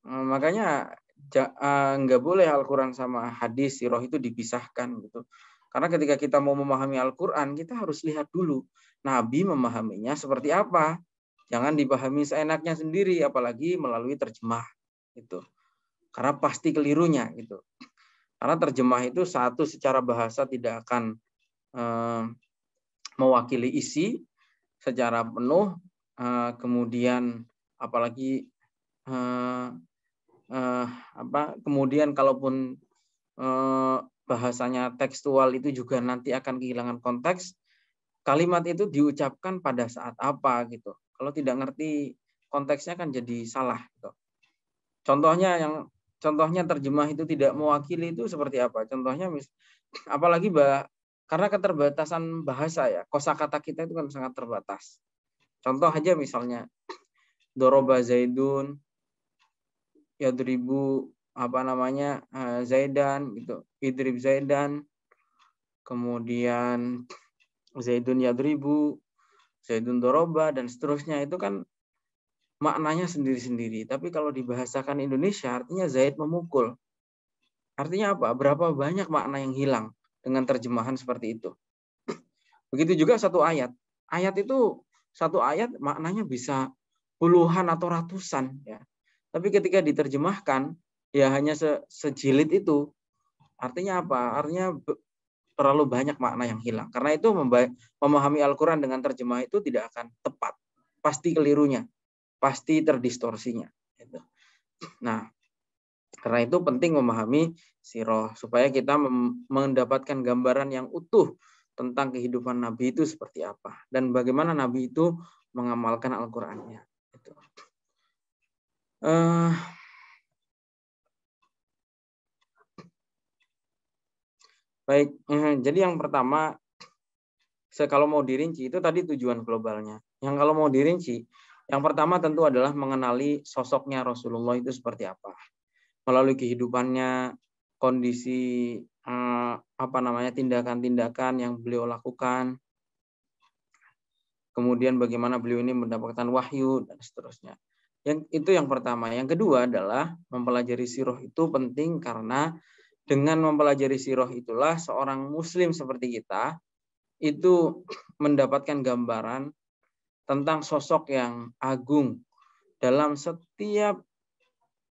Speaker 1: Makanya nggak boleh Al-Quran sama hadis sirah itu dipisahkan gitu. Karena ketika kita mau memahami Al-Quran, kita harus lihat dulu Nabi memahaminya seperti apa. Jangan dipahami seenaknya sendiri, apalagi melalui terjemah gitu. Karena pasti kelirunya gitu. Karena terjemah itu satu secara bahasa tidak akan mewakili isi secara penuh, kemudian apalagi kemudian kalaupun bahasanya tekstual itu juga nanti akan kehilangan konteks. Kalimat itu diucapkan pada saat apa gitu. Kalau tidak ngerti konteksnya kan jadi salah gitu. Contohnya terjemah itu tidak mewakili itu seperti apa? Contohnya apalagi karena keterbatasan bahasa ya, kosakata kita itu kan sangat terbatas. Contoh aja misalnya doroba zaidun yadribu zaidan gitu, idrib zaidan, kemudian zaidun yadribu, zaidun doroba dan seterusnya, itu kan maknanya sendiri-sendiri. Tapi kalau dibahasakan Indonesia artinya Zaid memukul. Artinya apa? Berapa banyak makna yang hilang dengan terjemahan seperti itu. Begitu juga satu ayat. Ayat itu satu ayat maknanya bisa puluhan atau ratusan ya. Tapi ketika diterjemahkan ya hanya sejilid itu. Artinya apa? Artinya terlalu banyak makna yang hilang. Karena itu memahami Al-Qur'an dengan terjemah itu tidak akan tepat. Pasti kelirunya, pasti terdistorsinya gitu. Nah, karena itu penting memahami sirah supaya kita mendapatkan gambaran yang utuh tentang kehidupan Nabi itu seperti apa dan bagaimana Nabi itu mengamalkan Al-Qur'annya. Gitu. Baik, jadi yang pertama, kalau mau dirinci itu tadi tujuan globalnya. Yang kalau mau dirinci, yang pertama tentu adalah mengenali sosoknya Rasulullah itu seperti apa. Melalui kehidupannya, kondisi tindakan-tindakan yang beliau lakukan, kemudian bagaimana beliau ini mendapatkan wahyu dan seterusnya. Itu yang pertama. Yang kedua adalah mempelajari sirah itu penting karena dengan mempelajari sirah itulah seorang muslim seperti kita itu mendapatkan gambaran tentang sosok yang agung dalam setiap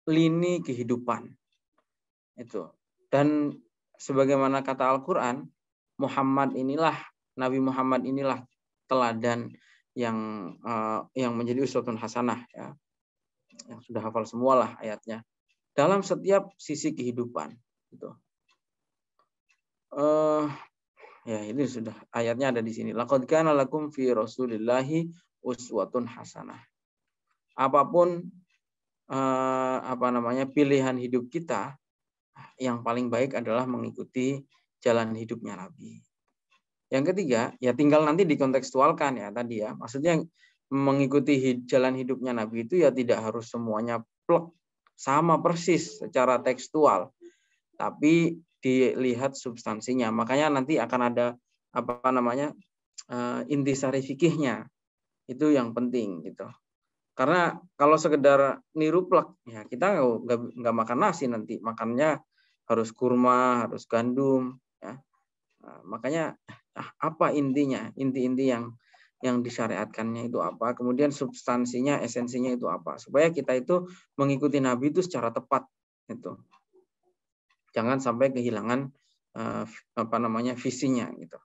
Speaker 1: lini kehidupan. Itu. Dan sebagaimana kata Al-Qur'an, Nabi Muhammad inilah teladan yang menjadi uswatun hasanah ya. Yang sudah hafal semualah ayatnya. Dalam setiap sisi kehidupan gitu. Ya ini sudah ayatnya ada di sini. Laqad kana lakum fi Rasulillahi uswatun hasanah. Apapun pilihan hidup kita, yang paling baik adalah mengikuti jalan hidupnya Nabi. Yang ketiga, ya tinggal nanti dikontekstualkan ya tadi ya. Maksudnya mengikuti jalan hidupnya Nabi itu ya tidak harus semuanya plek sama persis secara tekstual, tapi dilihat substansinya. Makanya nanti akan ada intisari fikihnya. Itu yang penting gitu. Karena kalau sekedar niru plek, ya kita nggak makan nasi nanti. Makannya harus kurma, harus gandum. Ya. Nah, makanya apa intinya? Inti-inti yang disyariatkannya itu apa? Kemudian substansinya, esensinya itu apa? Supaya kita itu mengikuti Nabi itu secara tepat. Itu. Jangan sampai kehilangan visinya gitu.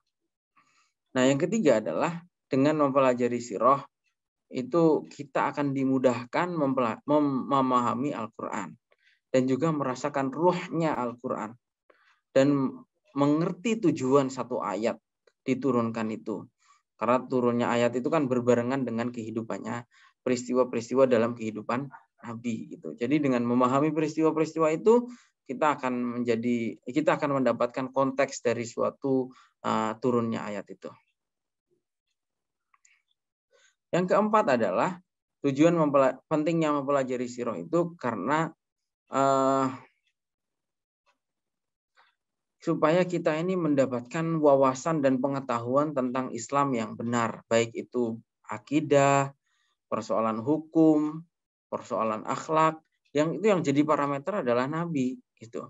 Speaker 1: Nah, yang ketiga adalah dengan mempelajari sirah itu kita akan dimudahkan memahami Al-Qur'an dan juga merasakan ruhnya Al-Qur'an dan mengerti tujuan satu ayat diturunkan itu. Karena turunnya ayat itu kan berbarengan dengan kehidupannya, peristiwa-peristiwa dalam kehidupan Nabi gitu. Jadi dengan memahami peristiwa-peristiwa itu kita akan mendapatkan konteks dari suatu turunnya ayat itu. Yang keempat adalah tujuan pentingnya mempelajari sirah itu karena supaya kita ini mendapatkan wawasan dan pengetahuan tentang Islam yang benar, baik itu akidah, persoalan hukum, persoalan akhlak, yang jadi parameter adalah Nabi gitu.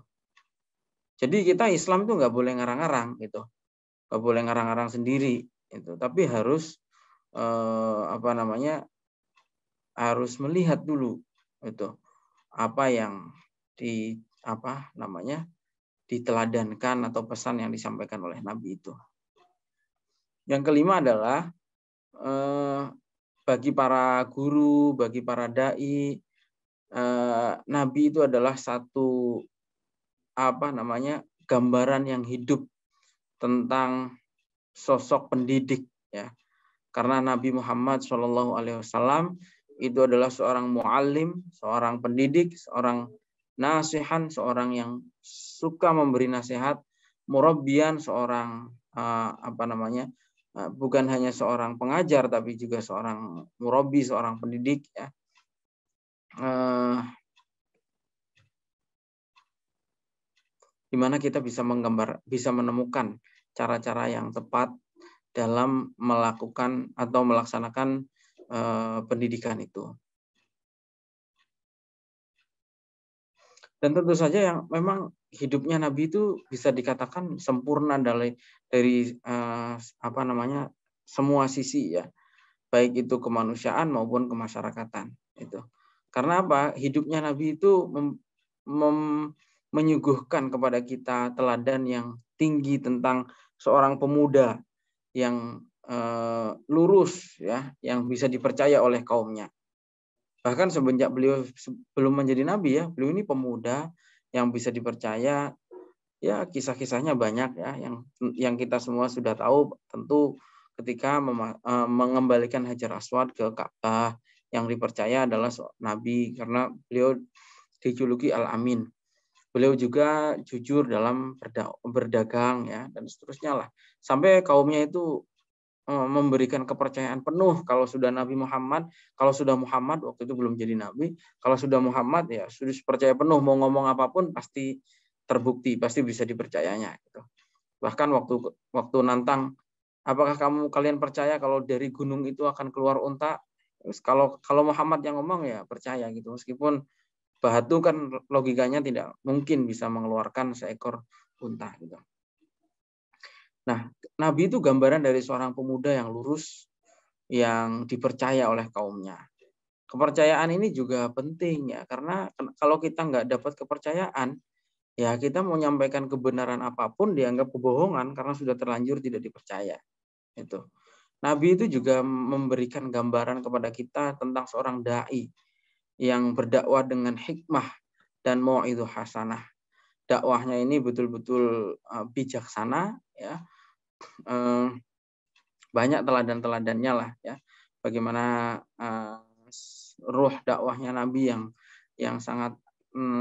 Speaker 1: Jadi kita Islam tuh nggak boleh ngarang-ngarang gitu, nggak boleh ngarang-ngarang sendiri itu, tapi harus harus melihat dulu itu apa yang diteladankan atau pesan yang disampaikan oleh Nabi itu. Yang kelima adalah bagi para guru, bagi para dai, Nabi itu adalah satu gambaran yang hidup tentang sosok pendidik ya. Karena Nabi Muhammad SAW itu adalah seorang muallim, seorang pendidik, seorang nasihan, seorang yang suka memberi nasihat, murabbian, seorang bukan hanya seorang pengajar tapi juga seorang murabbi, seorang pendidik ya. Di mana kita bisa menemukan cara-cara yang tepat dalam melakukan atau melaksanakan pendidikan itu. Dan tentu saja yang memang hidupnya Nabi itu bisa dikatakan sempurna dari semua sisi ya, baik itu kemanusiaan maupun kemasyarakatan itu. Karena apa? Hidupnya Nabi itu menyuguhkan kepada kita teladan yang tinggi tentang seorang pemuda yang lurus ya, yang bisa dipercaya oleh kaumnya. Bahkan semenjak beliau belum menjadi nabi ya, beliau ini pemuda yang bisa dipercaya. Ya, kisah-kisahnya banyak ya, yang kita semua sudah tahu tentu ketika mengembalikan Hajar Aswad ke Ka'bah, yang dipercaya adalah nabi karena beliau dijuluki Al-Amin. Beliau juga jujur dalam berdagang ya, dan seterusnya lah. Sampai kaumnya itu memberikan kepercayaan penuh kalau sudah Muhammad waktu itu belum jadi nabi, kalau sudah Muhammad ya sudah percaya penuh, mau ngomong apapun pasti terbukti, pasti bisa dipercayanya gitu. Bahkan waktu nantang, apakah kalian percaya kalau dari gunung itu akan keluar unta? Terus kalau Muhammad yang ngomong ya percaya gitu, meskipun batu kan logikanya tidak mungkin bisa mengeluarkan seekor unta gitu. Nah, Nabi itu gambaran dari seorang pemuda yang lurus, yang dipercaya oleh kaumnya. Kepercayaan ini juga penting ya, karena kalau kita nggak dapat kepercayaan, ya kita mau menyampaikan kebenaran apapun dianggap kebohongan karena sudah terlanjur tidak dipercaya. Itu. Nabi itu juga memberikan gambaran kepada kita tentang seorang dai yang berdakwah dengan hikmah dan mau'idhah hasanah. Dakwahnya ini betul-betul bijaksana ya. Banyak teladan-teladannya lah ya, bagaimana ruh dakwahnya Nabi yang sangat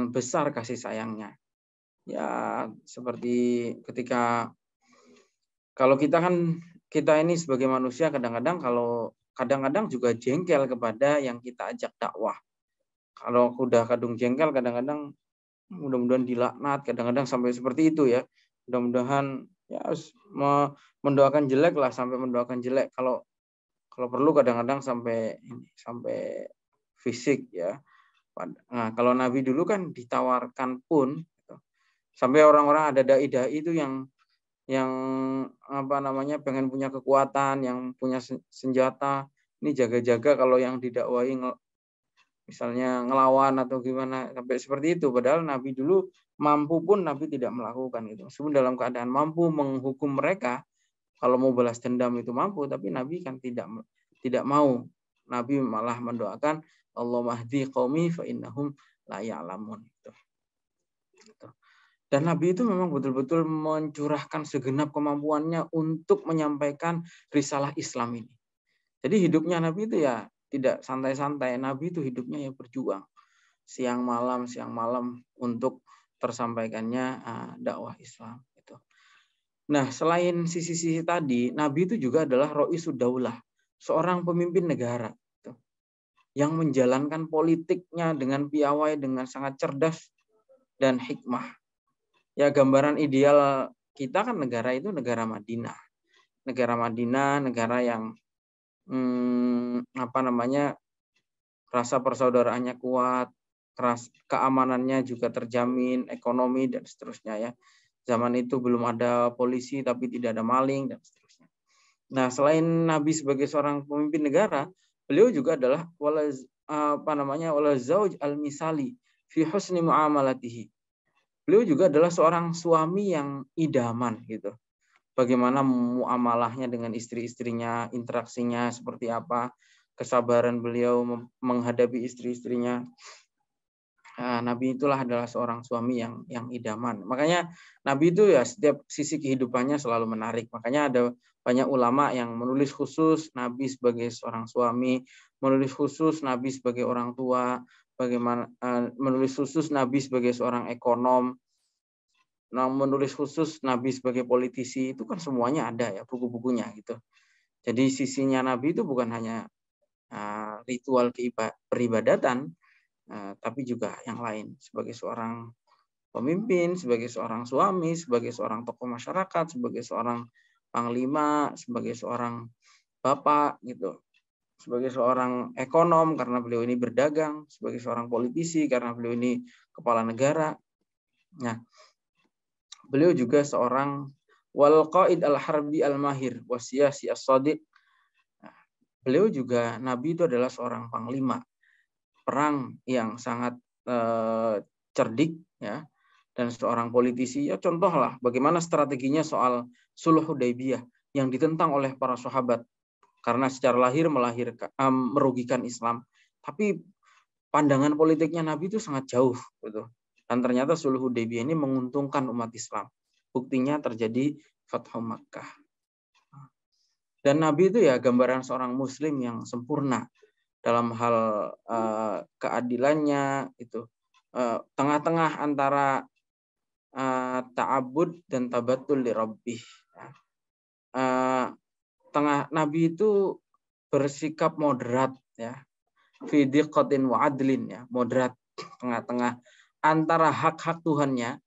Speaker 1: besar kasih sayangnya ya, seperti kalau kita ini sebagai manusia kadang-kadang juga jengkel kepada yang kita ajak dakwah. Kalau udah kadung jengkel kadang-kadang mudah-mudahan dilaknat, kadang-kadang sampai seperti itu ya. Mudah-mudahan ya mendoakan jelek lah, sampai mendoakan jelek. Kalau perlu kadang-kadang sampai fisik ya. Nah, kalau Nabi dulu kan ditawarkan pun gitu. Sampai orang-orang ada dai-dai itu yang pengen punya kekuatan, yang punya senjata. Ini jaga-jaga kalau yang didakwai misalnya ngelawan atau gimana, sampai seperti itu. Padahal Nabi dulu mampu pun Nabi tidak melakukan itu. Meskipun dalam keadaan mampu menghukum mereka, kalau mau balas dendam itu mampu, tapi Nabi kan tidak mau. Nabi malah mendoakan Allahumma hdi qaumi fa innahum la ya'lamun. Dan Nabi itu memang betul-betul mencurahkan segenap kemampuannya untuk menyampaikan risalah Islam ini. Jadi hidupnya Nabi itu ya tidak santai-santai. Nabi itu hidupnya ya berjuang siang malam untuk tersampaikannya dakwah Islam. Gitu. Nah, selain sisi-sisi tadi, Nabi itu juga adalah Roisud Daulah, seorang pemimpin negara gitu, yang menjalankan politiknya dengan piawai, dengan sangat cerdas dan hikmah. Ya, gambaran ideal kita kan negara itu negara Madinah. Negara yang rasa persaudaraannya kuat, keamanannya juga terjamin, ekonomi dan seterusnya ya. Zaman itu belum ada polisi tapi tidak ada maling dan seterusnya. Nah, selain Nabi sebagai seorang pemimpin negara, beliau juga adalah wala zauj al-misali fi husni muamalatihi. Beliau juga adalah seorang suami yang idaman gitu. Bagaimana muamalahnya dengan istri-istrinya, interaksinya seperti apa, kesabaran beliau menghadapi istri-istrinya. Nabi itulah adalah seorang suami yang idaman. Makanya Nabi itu ya setiap sisi kehidupannya selalu menarik. Makanya ada banyak ulama yang menulis khusus Nabi sebagai seorang suami, menulis khusus Nabi sebagai orang tua, bagaimana menulis khusus Nabi sebagai seorang ekonom, menulis khusus Nabi sebagai politisi, itu kan semuanya ada ya buku-bukunya gitu. Jadi sisinya Nabi itu bukan hanya ritual peribadatan, tapi juga yang lain, sebagai seorang pemimpin, sebagai seorang suami, sebagai seorang tokoh masyarakat, sebagai seorang panglima, sebagai seorang bapak gitu. sebagai seorang ekonom karena beliau ini berdagang, sebagai seorang politisi karena beliau ini kepala negara. Nah, beliau juga seorang wal qaid al-harbi al-mahir wasiyasi as-sadiq. Nah, beliau juga Nabi itu adalah seorang panglima perang yang sangat cerdik ya, dan seorang politisi. Ya contohlah bagaimana strateginya soal Sulh Hudaybiyah yang ditentang oleh para sahabat karena secara lahir merugikan Islam, tapi pandangan politiknya Nabi itu sangat jauh gitu. Dan ternyata Sulh Hudaybiyah ini menguntungkan umat Islam. Buktinya terjadi Fathu Makkah. Dan Nabi itu ya gambaran seorang muslim yang sempurna dalam hal keadilannya itu, tengah-tengah antara ta'abud dan tabatul li rabbih. Nabi itu bersikap moderat ya, fi diqqatin wa adlin ya, moderat tengah-tengah antara hak-hak Tuhannya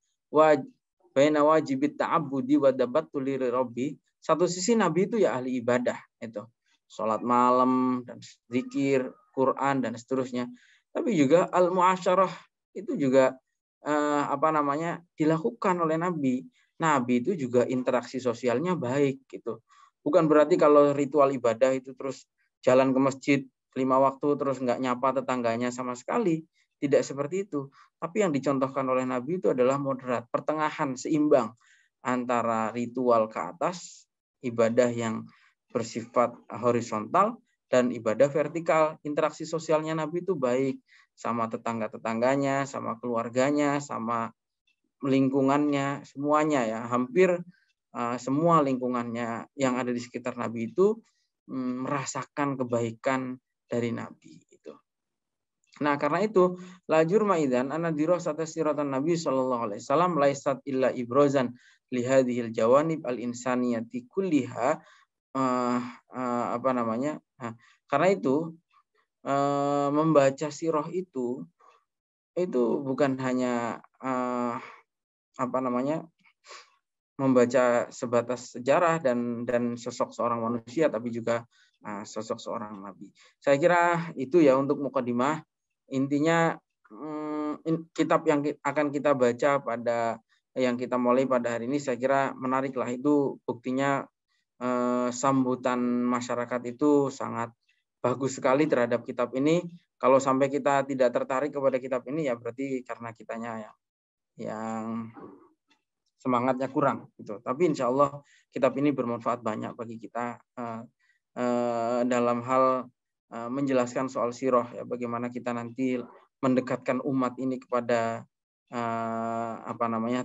Speaker 1: baina wajibit ta'abbudi wa tabattul li rabbi. Satu sisi Nabi itu ya ahli ibadah itu, sholat malam dan zikir, Quran dan seterusnya. Tapi juga al-muasyarah itu juga dilakukan oleh Nabi. Nabi itu juga interaksi sosialnya baik gitu. Bukan berarti kalau ritual ibadah itu terus jalan ke masjid 5 waktu terus nggak nyapa tetangganya sama sekali. Tidak seperti itu. Tapi yang dicontohkan oleh Nabi itu adalah moderat, pertengahan, seimbang antara ritual ke atas, ibadah yang bersifat horizontal, dan ibadah vertikal. Interaksi sosialnya Nabi itu baik sama tetangga-tetangganya, sama keluarganya, sama lingkungannya, semuanya ya. Hampir semua lingkungannya yang ada di sekitar Nabi itu merasakan kebaikan dari Nabi itu. Nah, karena itu lajur maidan ana dirasata siratan Nabi sallallahu alaihi wasallam laisat illa ibrozan li hadhil jawanib al insaniyati kulliha. Karena itu membaca sirah itu bukan hanya membaca sebatas sejarah dan sosok seorang manusia, tapi juga sosok seorang nabi. Saya kira itu ya untuk mukadimah. Intinya kitab yang akan kita baca yang kita mulai pada hari ini saya kira menarik lah. Itu buktinya sambutan masyarakat itu sangat bagus sekali terhadap kitab ini. Kalau sampai kita tidak tertarik kepada kitab ini ya berarti karena kitanya yang semangatnya kurang gitu. Tapi insya Allah kitab ini bermanfaat banyak bagi kita dalam hal menjelaskan soal sirah ya, bagaimana kita nanti mendekatkan umat ini kepada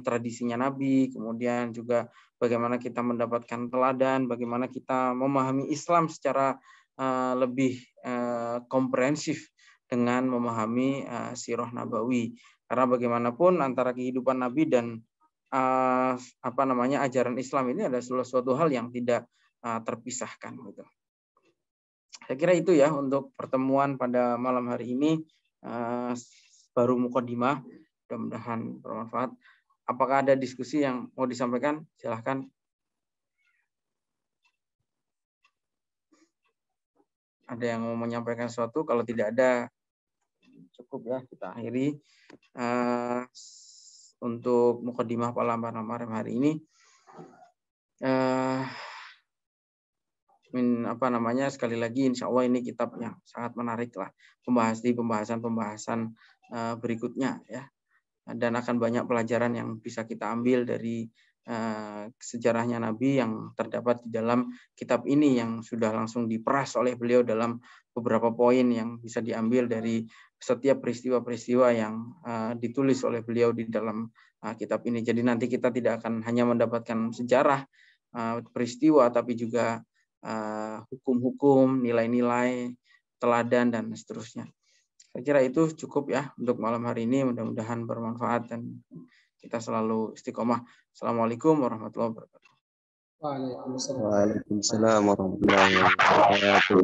Speaker 1: tradisinya Nabi, kemudian juga bagaimana kita mendapatkan teladan, bagaimana kita memahami Islam secara lebih komprehensif dengan memahami sirah nabawi. Karena bagaimanapun antara kehidupan Nabi dan ajaran Islam ini adalah suatu hal yang tidak terpisahkan gitu. Saya kira itu ya untuk pertemuan pada malam hari ini, baru mukadimah, mudah-mudahan bermanfaat. Apakah ada diskusi yang mau disampaikan? Silahkan. Ada yang mau menyampaikan sesuatu? Kalau tidak ada, cukup ya kita akhiri untuk mukadimah malam hari ini. Sekali lagi insya Allah ini kitab yang sangat menarik lah, pembahasan berikutnya ya, dan akan banyak pelajaran yang bisa kita ambil dari sejarahnya Nabi yang terdapat di dalam kitab ini yang sudah langsung diperas oleh beliau dalam beberapa poin yang bisa diambil dari setiap peristiwa-peristiwa yang ditulis oleh beliau di dalam kitab ini. Jadi nanti kita tidak akan hanya mendapatkan sejarah peristiwa, tapi juga hukum-hukum, nilai-nilai, teladan, dan seterusnya. Saya kira itu cukup ya untuk malam hari ini. Mudah-mudahan bermanfaat dan kita selalu istiqomah. Assalamualaikum warahmatullahi wabarakatuh.
Speaker 2: Waalaikumsalam warahmatullahi wabarakatuh.